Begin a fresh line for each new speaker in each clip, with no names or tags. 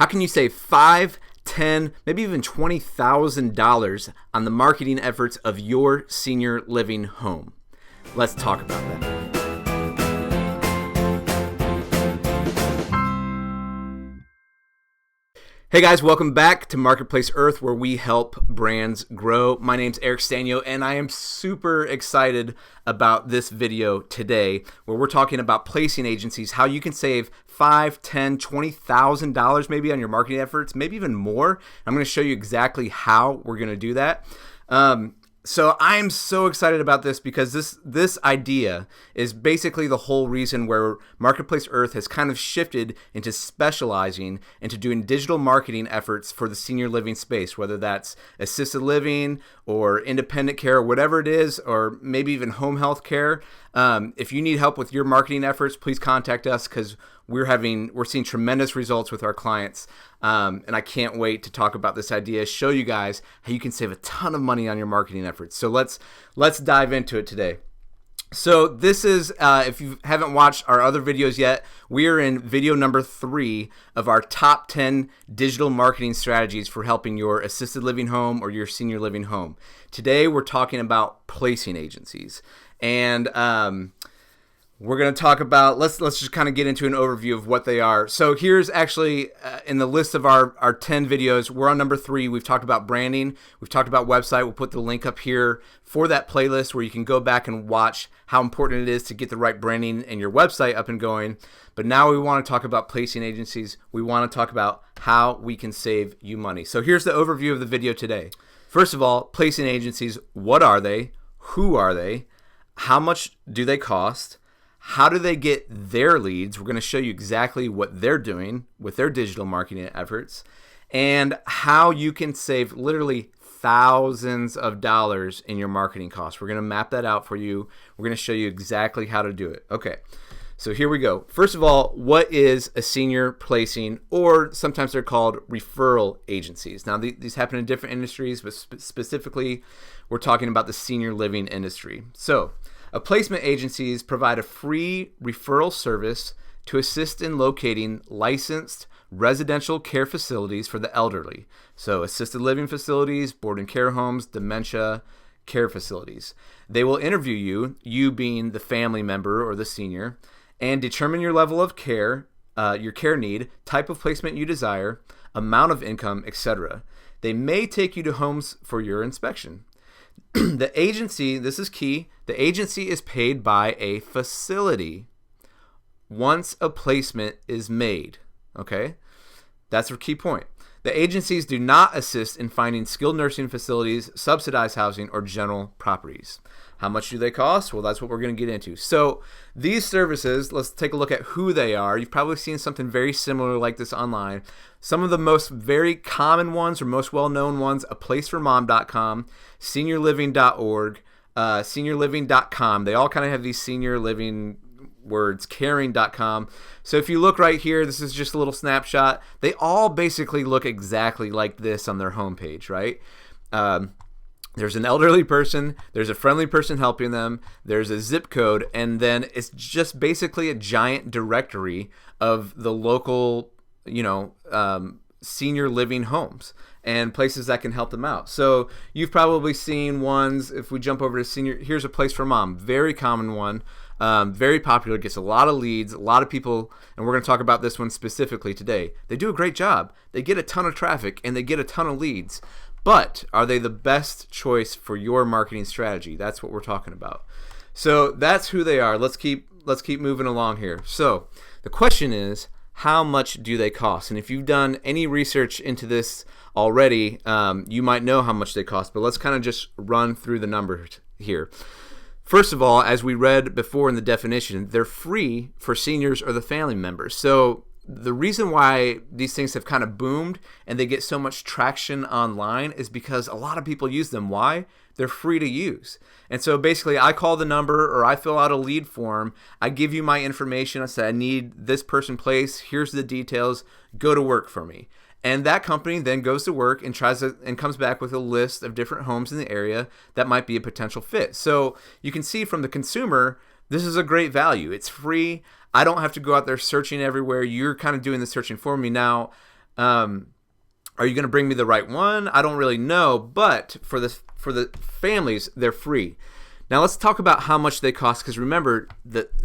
How can you save $5, $10, maybe even $20,000 on the marketing efforts of your senior living home? Let's talk about that. Hey guys, welcome back to Marketplace Earth, where we help brands grow. My name's Eric Stanio, and I am super excited about this video today, where we're talking about placing agencies, how you can save $5, $10, $20,000 maybe on your marketing efforts, maybe even more. I'm going to show you exactly how we're going to do that. So I'm so excited about this because this idea is basically the whole reason where Marketplace Earth has kind of shifted into specializing into doing digital marketing efforts for the senior living space, whether that's assisted living or independent care or whatever it is, or maybe even home health care. If you need help with your marketing efforts, please contact us because we're seeing tremendous results with our clients. And I can't wait to talk about this idea, show you guys how you can save a ton of money on your marketing efforts. So let's dive into it today. So this is, if you haven't watched our other videos yet, we are in video number 3 of our top 10 digital marketing strategies for helping your assisted living home or your senior living home. Today we're talking about placing agencies. And we're going to talk about, let's just kind of get into an overview of what they are. So here's actually in the list of our 10 videos, we're on number 3. We've talked about branding. We've talked about website. We'll put the link up here for that playlist where you can go back and watch how important it is to get the right branding and your website up and going. But now we want to talk about placing agencies. We want to talk about how we can save you money. So here's the overview of the video today. First of all, placing agencies, what are they? Who are they? How much do they cost? How do they get their leads? We're going to show you exactly what they're doing with their digital marketing efforts and how you can save literally thousands of dollars in your marketing costs. We're going to map that out for you. We're going to show you exactly how to do it. Okay, so here we go. First of all, what is a senior placing, or sometimes they're called referral agencies? Now, these happen in different industries, but specifically, we're talking about the senior living industry. So, placement agencies provide a free referral service to assist in locating licensed residential care facilities for the elderly. So assisted living facilities, board and care homes, dementia care facilities. They will interview you being the family member or the senior, and determine your level of care, your care need, type of placement you desire, amount of income, etc. They may take you to homes for your inspection. The agency, this is key, the agency is paid by a facility once a placement is made, okay? That's a key point. The agencies do not assist in finding skilled nursing facilities, subsidized housing, or general properties. How much do they cost? Well, that's what we're going to get into. So these services, let's take a look at who they are. You've probably seen something very similar like this online. Some of the most very common ones or most well-known ones, aplaceformom.com, seniorliving.org, seniorliving.com. They all kind of have these senior living words, caring.com. So if you look right here, this is just a little snapshot. They all basically look exactly like this on their homepage, right? There's an elderly person, there's a friendly person helping them, there's a zip code, and then it's just basically a giant directory of the local, senior living homes and places that can help them out. So you've probably seen ones, if we jump over to senior, here's A Place for Mom, very common one, very popular, gets a lot of leads, a lot of people, and we're going to talk about this one specifically today. They do a great job. They get a ton of traffic and they get a ton of leads. But are they the best choice for your marketing strategy? That's what we're talking about. So that's who they are. Let's keep moving along here. So the question is, how much do they cost? And if you've done any research into this already, you might know how much they cost. But let's kind of just run through the numbers here. First of all, as we read before in the definition, they're free for seniors or the family members. So the reason why these things have kind of boomed and they get so much traction online is because a lot of people use them. Why? They're free to use. And so basically I call the number or I fill out a lead form. I give you my information. I say, I need this person placed. Here's the details. Go to work for me. And that company then goes to work and comes back with a list of different homes in the area that might be a potential fit. So you can see from the consumer, this is a great value. It's free. I don't have to go out there searching everywhere. You're kind of doing the searching for me. Now, Are you going to bring me the right one? I don't really know, but for the families, they're free. Now let's talk about how much they cost, because remember,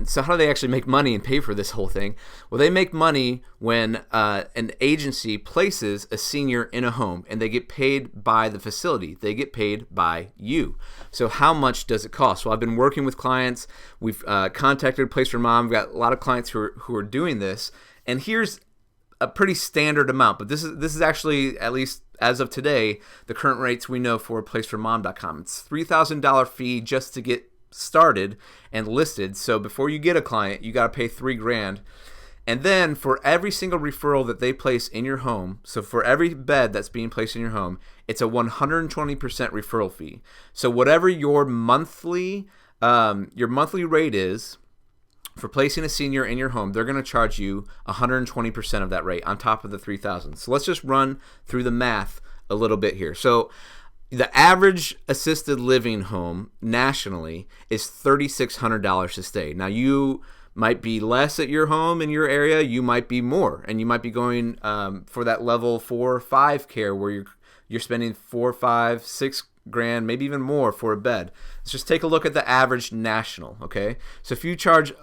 so how do they actually make money and pay for this whole thing? Well, they make money when an agency places a senior in a home, and they get paid by the facility. They get paid by you. So how much does it cost? Well, I've been working with clients. We've contacted Place for Mom. We've got a lot of clients who are doing this, and here's a pretty standard amount, but this is actually, at least as of today, the current rates we know for placeformom.com. It's $3,000 fee just to get started and listed. So before you get a client, you got to pay $3,000. And then for every single referral that they place in your home, so for every bed that's being placed in your home, it's a 120% referral fee. So whatever your monthly rate is for placing a senior in your home, they're going to charge you 120% of that rate on top of the $3,000. So let's just run through the math a little bit here. So the average assisted living home nationally is $3,600 to stay. Now you might be less at your home in your area, you might be more, and you might be going for that level 4 or 5 care where you're spending $4, $5, $6,000, maybe even more for a bed. Let's just take a look at the average national, okay? So if you charge,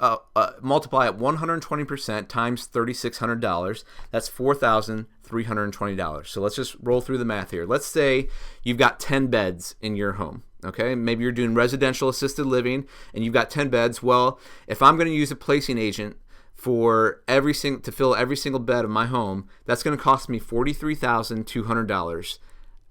multiply at 120% times $3,600, that's $4,320. So let's just roll through the math here. Let's say you've got 10 beds in your home, okay? Maybe you're doing residential assisted living and you've got 10 beds. Well, if I'm going to use a placing agent to fill every single bed of my home, that's going to cost me $43,200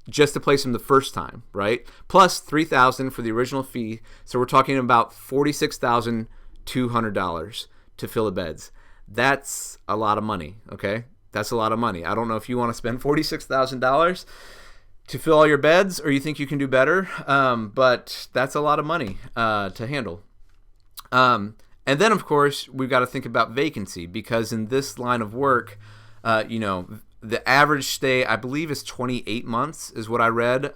just to place them the first time, right? Plus $3,000 for the original fee. So we're talking about $46,200 to fill the beds. That's a lot of money, okay? That's a lot of money. I don't know if you want to spend $46,000 to fill all your beds or you think you can do better, but that's a lot of money to handle. And then, of course, we've got to think about vacancy, because in this line of work, the average stay, I believe, is 28 months is what I read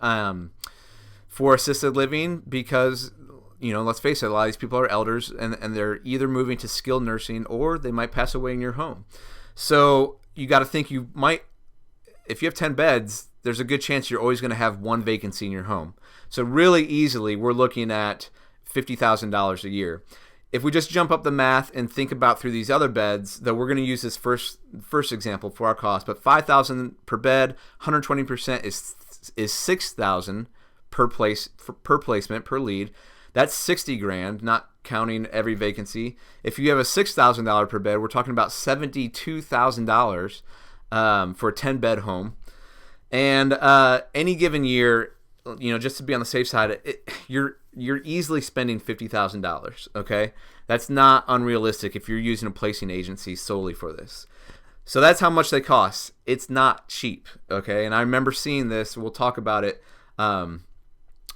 for assisted living, because, let's face it, a lot of these people are elders and they're either moving to skilled nursing or they might pass away in your home. So you got to think if you have 10 beds, there's a good chance you're always going to have one vacancy in your home. So really easily, we're looking at $50,000 a year. If we just jump up the math and think about through these other beds, though we're going to use this first example for our cost, but $5,000 per bed, 120% is $6,000 per placement per lead. That's $60,000, not counting every vacancy. If you have a $6,000 per bed, we're talking about $72,000 for a 10-bed home. And any given year, just to be on the safe side, you're easily spending $50,000, okay? That's not unrealistic if you're using a placing agency solely for this. So that's how much they cost. It's not cheap, okay? And I remember seeing this. We'll talk about it on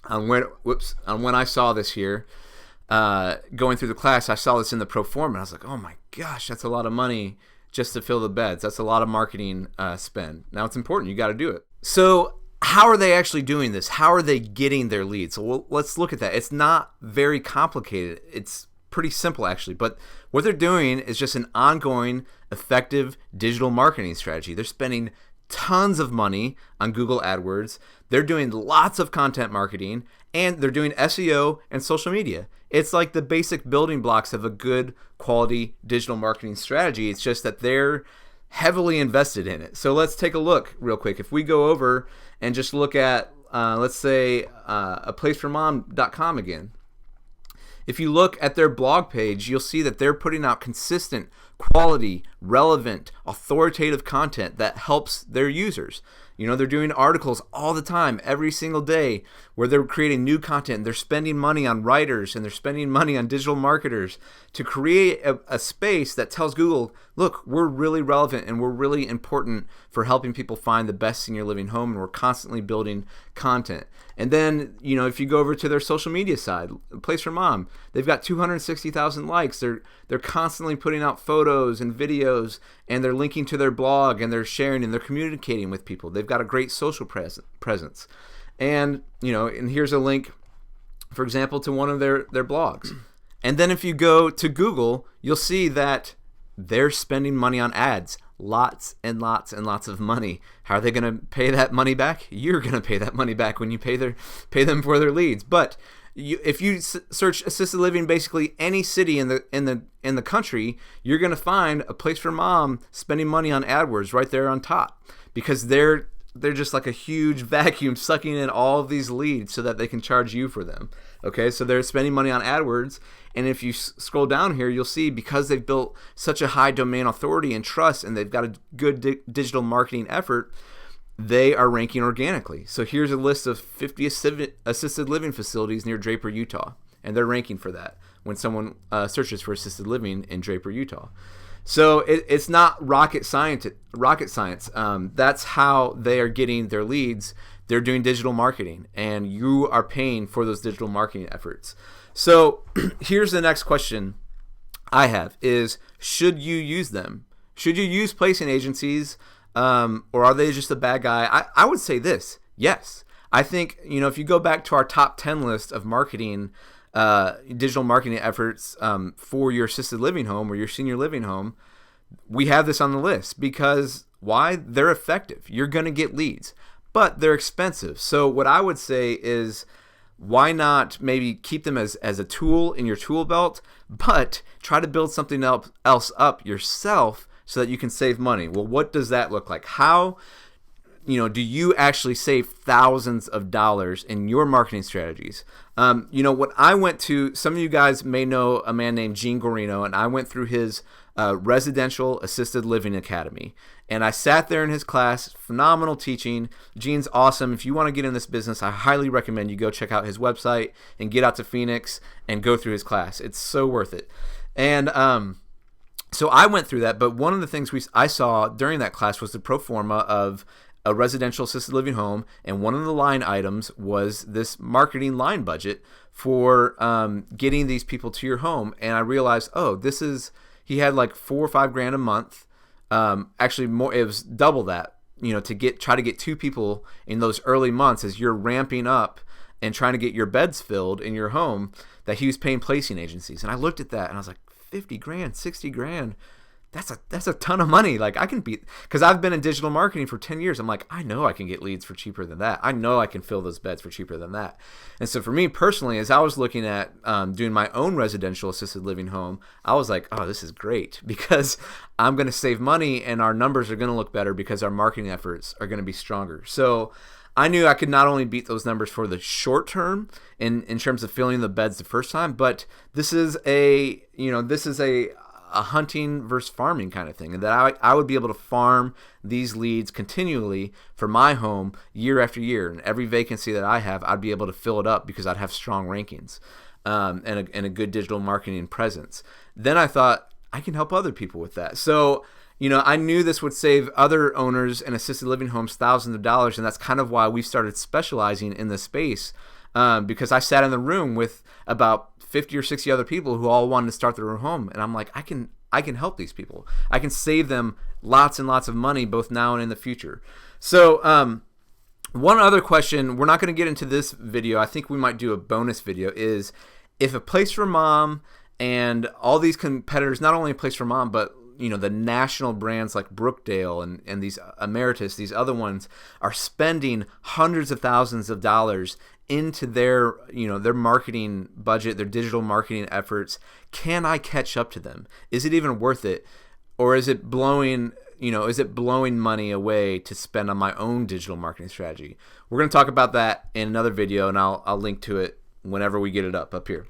when I saw this here. Going through the class, I saw this in the pro forma, and I was like, oh my gosh, that's a lot of money just to fill the beds. That's a lot of marketing spend. Now, it's important. You got to do it. So how are they actually doing this? How are they getting their leads? So let's look at that. It's not very complicated. It's pretty simple, actually. But what they're doing is just an ongoing, effective digital marketing strategy. They're spending tons of money on Google AdWords. They're doing lots of content marketing, and they're doing SEO and social media. It's like the basic building blocks of a good quality digital marketing strategy. It's just that they're heavily invested in it. So let's take a look real quick. If we go over and just look at, let's say, a placeformom.com again. If you look at their blog page, you'll see that they're putting out consistent, quality, relevant, authoritative content that helps their users. They're doing articles all the time, every single day, where they're creating new content. They're spending money on writers and they're spending money on digital marketers to create a space that tells Google, look, we're really relevant and we're really important for helping people find the best senior living home, and we're constantly building content. And then, if you go over to their social media side, Place for Mom, they've got 260,000 likes. They're constantly putting out photos and videos, and they're linking to their blog, and they're sharing, and they're communicating with people. They've got a great social presence. And, and here's a link, for example, to one of their blogs. And then if you go to Google, you'll see that they're spending money on ads lots and lots and lots of money. How are they going to pay that money back? You're going to pay that money back when you pay them for their leads. But if you search assisted living, basically any city in the country, you're going to find a place for mom spending money on AdWords right there on top, because they're just like a huge vacuum sucking in all of these leads so that they can charge you for them. Okay, so they're spending money on AdWords, and if you scroll down here, you'll see because they've built such a high domain authority and trust, and they've got a good digital marketing effort, they are ranking organically. So here's a list of 50 assisted living facilities near Draper, Utah, and they're ranking for that when someone searches for assisted living in Draper, Utah. So it's not rocket science. That's how they are getting their leads. They're doing digital marketing, and you are paying for those digital marketing efforts. So here's the next question I have is, should you use them? Should you use placing agencies, or are they just a bad guy? I would say this, yes. I think, if you go back to our top 10 list of marketing, digital marketing efforts for your assisted living home or your senior living home, we have this on the list because why? They're effective. You're going to get leads, but they're expensive. So what I would say is, why not maybe keep them as a tool in your tool belt, but try to build something else up yourself so that you can save money. Well, what does that look like? How do you actually save thousands of dollars in your marketing strategies? What I went to, some of you guys may know a man named Gene Guarino, and I went through his residential assisted living academy. And I sat there in his class, phenomenal teaching. Gene's awesome. If you want to get in this business, I highly recommend you go check out his website and get out to Phoenix and go through his class. It's so worth it. And so I went through that, but one of the things I saw during that class was the pro forma of a residential assisted living home, and one of the line items was this marketing line budget for getting these people to your home. And I realized, he had like $4 or $5 grand a month. Actually, more, it was double that. To try to get 2 people in those early months as you're ramping up and trying to get your beds filled in your home, that he was paying placing agencies. And I looked at that and I was like, 50 grand, 60 grand. That's a ton of money. Like, I can beat, because I've been in digital marketing for 10 years. I'm like, I know I can get leads for cheaper than that. I know I can fill those beds for cheaper than that. And so for me personally, as I was looking at doing my own residential assisted living home, I was like, oh, this is great, because I'm going to save money and our numbers are going to look better because our marketing efforts are going to be stronger. So I knew I could not only beat those numbers for the short term in terms of filling the beds the first time, but this is a hunting versus farming kind of thing, and that I would be able to farm these leads continually for my home year after year, and every vacancy that I have, I'd be able to fill it up because I'd have strong rankings and a good digital marketing presence. Then I thought, I can help other people with that. So I knew this would save other owners and assisted living homes thousands of dollars, and that's kind of why we started specializing in this space, because I sat in the room with about 50 or 60 other people who all wanted to start their own home, and I'm like, I can help these people. I can save them lots and lots of money both now and in the future. So one other question, we're not going to get into this video, I think we might do a bonus video, is if a Place for Mom and all these competitors, not only a Place for Mom, but the national brands like Brookdale and these Emeritus, these other ones, are spending hundreds of thousands of dollars into their marketing budget, their digital marketing efforts. Can I catch up to them? Is it even worth it? Or is it blowing money away to spend on my own digital marketing strategy? We're going to talk about that in another video, and I'll link to it whenever we get it up here.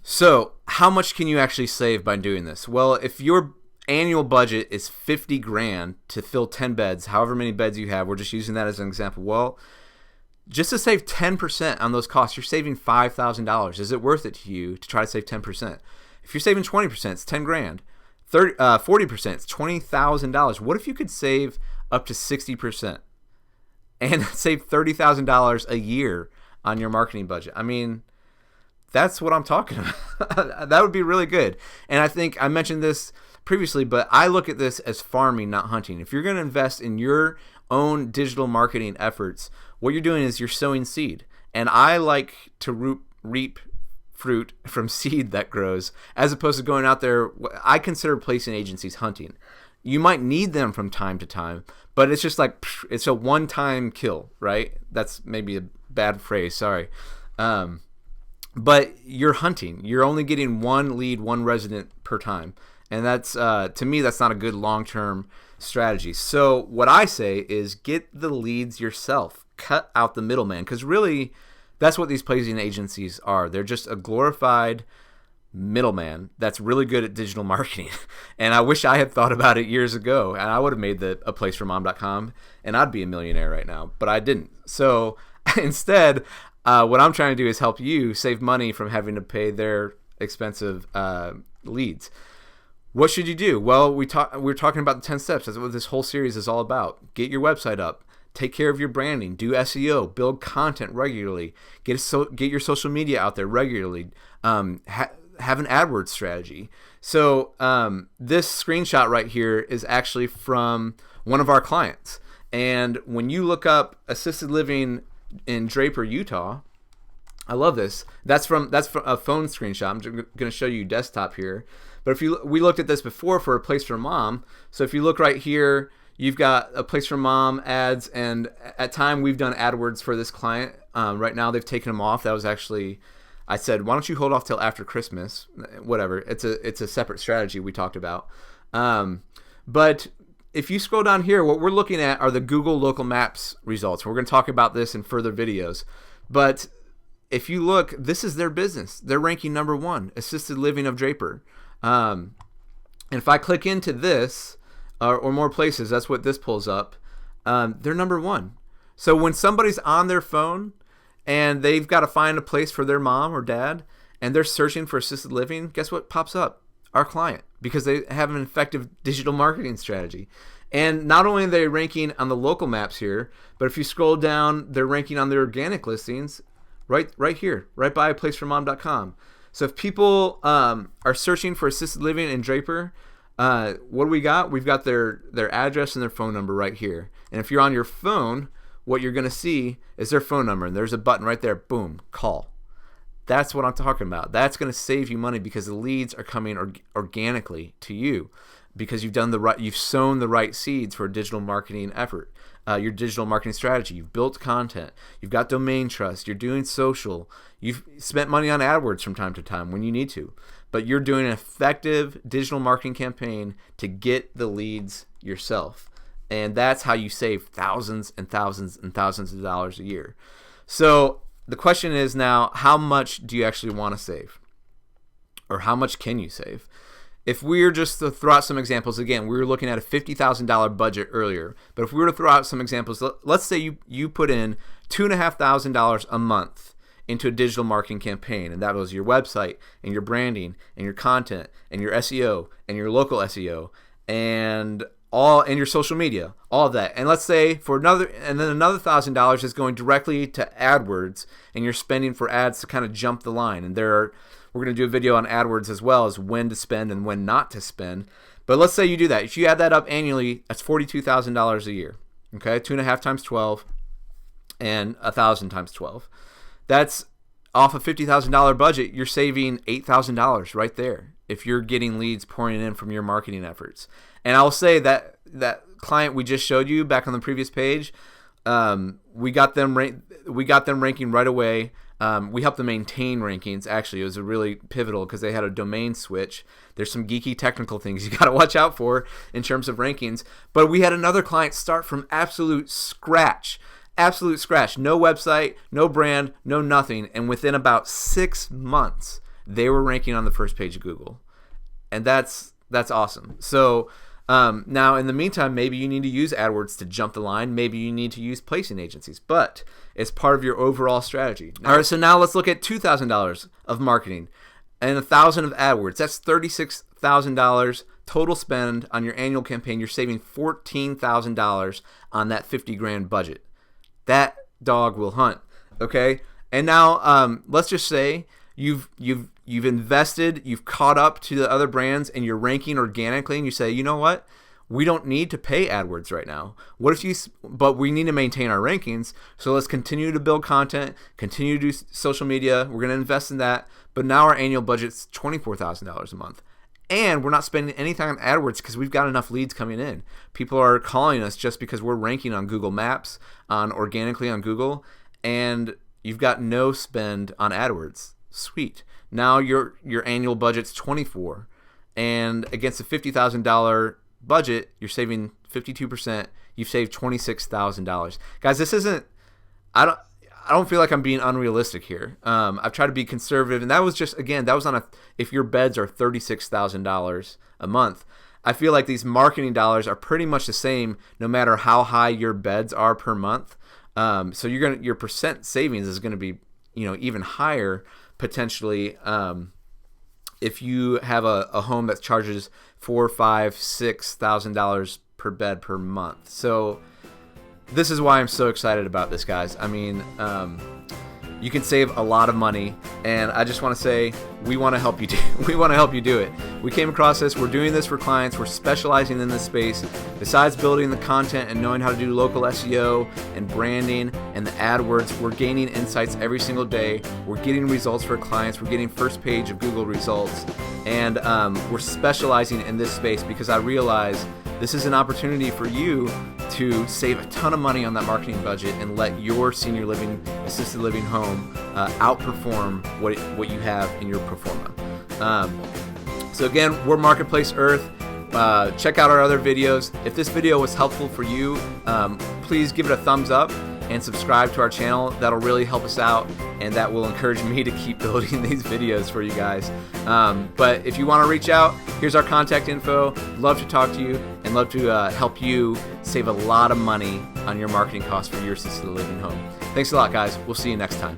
So how much can you actually save by doing this? Well, if your annual budget is 50 grand to fill 10 beds, however many beds you have, we're just using that as an example. Well, just to save 10% on those costs, you're saving $5,000. Is it worth it to you to try to save 10%? If you're saving 20%, it's 10 grand. 40%, it's $20,000. What if you could save up to 60% and save $30,000 a year on your marketing budget? I mean, that's what I'm talking about. That would be really good. And I think I mentioned this previously, but I look at this as farming, not hunting. If you're going to invest in your own digital marketing efforts, what you're doing is you're sowing seed. And I like to reap fruit from seed that grows, as opposed to going out there. I consider placing agencies hunting. You might need them from time to time, but it's just like, it's a one-time kill, right? That's maybe a bad phrase, sorry. But you're hunting. You're only getting one lead, one resident per time. And that's, to me, that's not a good long-term strategy. So what I say is get the leads yourself. Cut out the middleman, because really that's what these placing agencies are. They're just a glorified middleman that's really good at digital marketing. And I wish I had thought about it years ago, and I would have made a place for mom.com, and I'd be a millionaire right now, but I didn't. So instead, what I'm trying to do is help you save money from having to pay their expensive leads. What should you do? Well, we're talking about the 10 steps. That's what this whole series is all about. Get your website up. Take care of your branding. Do SEO. Build content regularly. Get your social media out there regularly. Have an AdWords strategy. So this screenshot right here is actually from one of our clients. And when you look up assisted living in Draper, Utah, I love this. That's from a phone screenshot. I'm going to show you desktop here. But we looked at this before for a place for mom. So if you look right here, you've got a place for mom ads, and at time we've done AdWords for this client. Right now they've taken them off. That was actually, I said, why don't you hold off till after Christmas? Whatever. It's a separate strategy we talked about. But if you scroll down here, what we're looking at are the Google Local Maps results. We're going to talk about this in further videos. But if you look, this is their business. They're ranking number 1, assisted living of Draper. And if I click into this, or more places, that's what this pulls up, they're number 1. So when somebody's on their phone and they've got to find a place for their mom or dad, and they're searching for assisted living, guess what pops up? Our client, because they have an effective digital marketing strategy. And not only are they ranking on the local maps here, but if you scroll down, they're ranking on their organic listings right here, right by placeformom.com. So if people are searching for assisted living in Draper, what do we got? We've got their address and their phone number right here. And if you're on your phone, what you're going to see is their phone number, and there's a button right there. Boom, call. That's what I'm talking about. That's going to save you money because the leads are coming organically to you because you've sown the right seeds for a digital marketing effort. Your digital marketing strategy. You've built content. You've got domain trust. You're doing social. You've spent money on AdWords from time to time when you need to. But you're doing an effective digital marketing campaign to get the leads yourself. And that's how you save thousands and thousands and thousands of dollars a year. So the question is now, how much do you actually want to save? Or how much can you save? If we were just to throw out some examples, again, we were looking at a $50,000 budget earlier, but if we were to throw out some examples, let's say you put in $2,500 a month into a digital marketing campaign, and that was your website and your branding and your content and your SEO and your local SEO and your social media, all of that. And let's say another $1,000 is going directly to AdWords, and you're spending for ads to kind of jump the line. And we're going to do a video on AdWords as well as when to spend and when not to spend. But let's say you do that. If you add that up annually, that's $42,000 a year. Okay, 2.5 times 12 and 1,000 times 12. That's off a $50,000 budget. You're saving $8,000 right there if you're getting leads pouring in from your marketing efforts. And I'll say that client we just showed you back on the previous page, we got them ranking right away. We helped them maintain rankings. Actually, it was a really pivotal because they had a domain switch. There's some geeky technical things you got to watch out for in terms of rankings. But we had another client start from absolute scratch. Absolute scratch. No website, no brand, no nothing. And within about 6 months, they were ranking on the first page of Google. And that's awesome. So now, in the meantime, maybe you need to use AdWords to jump the line. Maybe you need to use placing agencies. But it's part of your overall strategy. All right, so now let's look at $2,000 of marketing and $1,000 of AdWords. That's $36,000 total spend on your annual campaign. You're saving $14,000 on that $50,000 budget. That dog will hunt. Okay, and now let's just say you've invested, you've caught up to the other brands, and you're ranking organically, and you say, you know what? We don't need to pay AdWords right now. But we need to maintain our rankings. So let's continue to build content, continue to do social media. We're going to invest in that. But now our annual budget's $24,000 a month. And we're not spending anything on AdWords because we've got enough leads coming in. People are calling us just because we're ranking on Google Maps, organically on Google, and you've got no spend on AdWords. Sweet. Now your annual budget's $24, and against a $50,000 budget, you're saving 52%. You've saved $26,000. Guys, this isn't. I don't feel like I'm being unrealistic here. I've tried to be conservative, and that was just, again, that was on if your beds are $36,000 a month. I feel like these marketing dollars are pretty much the same no matter how high your beds are per month. So your percent savings is gonna be even higher potentially if you have a home that charges $4,000, $5,000, $6,000 per bed per month. So this is why I'm so excited about this, guys. I mean, you can save a lot of money, and I just want to say we want to help you do it. We came across this. We're doing this for clients. We're specializing in this space. Besides building the content and knowing how to do local SEO and branding and the AdWords, we're gaining insights every single day. We're getting results for clients. We're getting first page of Google results, and we're specializing in this space because I realize this is an opportunity for you to save a ton of money on that marketing budget and let your senior living, assisted living home outperform what you have in your pro forma. So again, we're Marketplace Earth. Check out our other videos. If this video was helpful for you, please give it a thumbs up and subscribe to our channel. That'll really help us out, and that will encourage me to keep building these videos for you guys. But if you want to reach out, here's our contact info. Love to talk to you and love to help you save a lot of money on your marketing costs for your assisted living home. Thanks a lot, guys. We'll see you next time.